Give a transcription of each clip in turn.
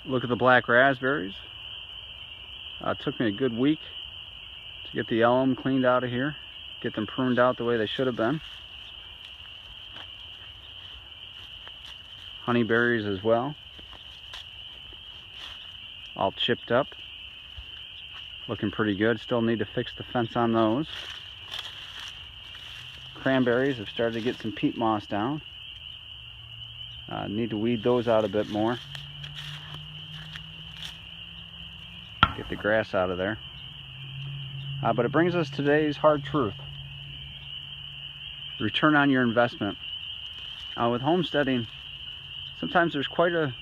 Look at the black raspberries. It took me a good week to get the elm cleaned out of here, get them pruned out the way they should have been. Honeyberries as well, all chipped up, looking pretty good. Still need to fix the fence on those. Cranberries have started to get some peat moss down. Need to weed those out a bit more. Get the grass out of there. But it brings us today's hard truth. Return on your investment. With homesteading, sometimes there's quite an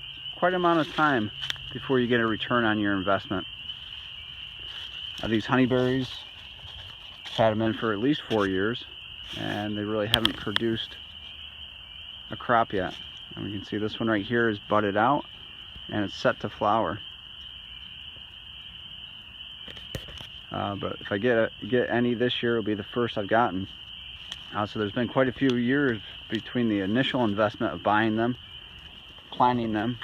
amount of time before you get a return on your investment. These honeyberries, I've had them in for at least 4 years, and they really haven't produced a crop yet. And we can see this one right here is budded out and it's set to flower. But if I get any this year, it'll be the first I've gotten. So there's been quite a few years between the initial investment of buying them, planting them,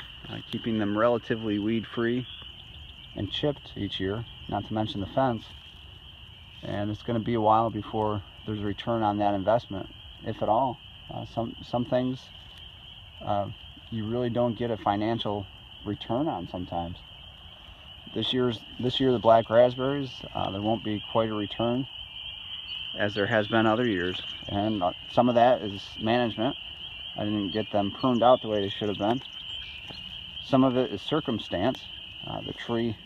keeping them relatively weed-free and chipped each year, not to mention the fence. And it's going to be a while before there's a return on that investment, if at all. Some things you really don't get a financial return on sometimes. This year the black raspberries, there won't be quite a return as there has been other years, and some of that is management. I didn't get them pruned out the way they should have been. Some of it is circumstance, the tree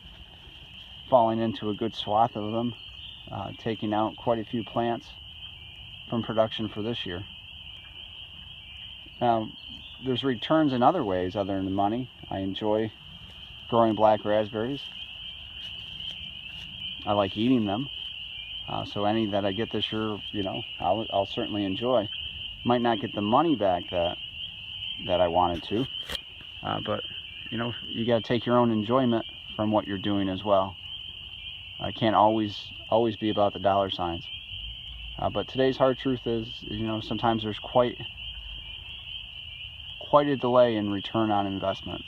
falling into a good swath of them, taking out quite a few plants from production for this year. Now, there's returns in other ways other than the money. I enjoy growing black raspberries. I like eating them. So any that I get this year, I'll certainly enjoy. Might not get the money back that I wanted to, but you got to take your own enjoyment from what you're doing as well. I can't always be about the dollar signs. But today's hard truth is, sometimes there's quite a delay in return on investment.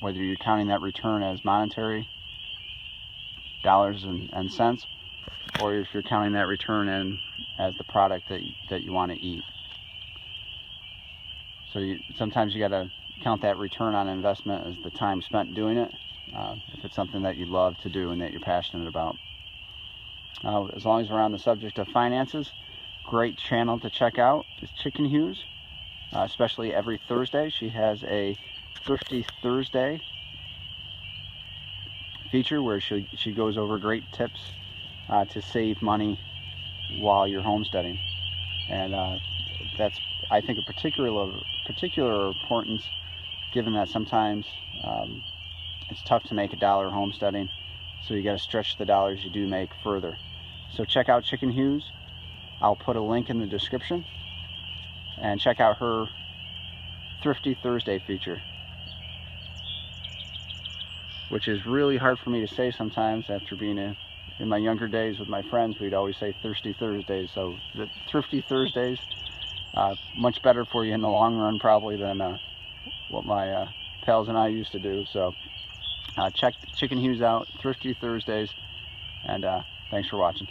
Whether you're counting that return as monetary, dollars and cents, or if you're counting that return as the product that you want to eat. So sometimes you got to count that return on investment as the time spent doing it, if it's something that you love to do and that you're passionate about. As long as we're on the subject of finances, great channel to check out is Chicken Hughes, especially every Thursday. She has a Thrifty Thursday feature where she goes over great tips to save money while you're homesteading, and that's, I think, a particular importance, given that sometimes it's tough to make a dollar homesteading, so you got to stretch the dollars you do make further. So check out Chicken Hughes. I'll put a link in the description, and check out her Thrifty Thursday feature, which is really hard for me to say sometimes after being in my younger days with my friends. We'd always say Thirsty Thursdays. So the Thrifty Thursdays, much better for you in the long run probably than what my pals and I used to do. So check Chicken Hughes out, Thrifty Thursdays, and thanks for watching.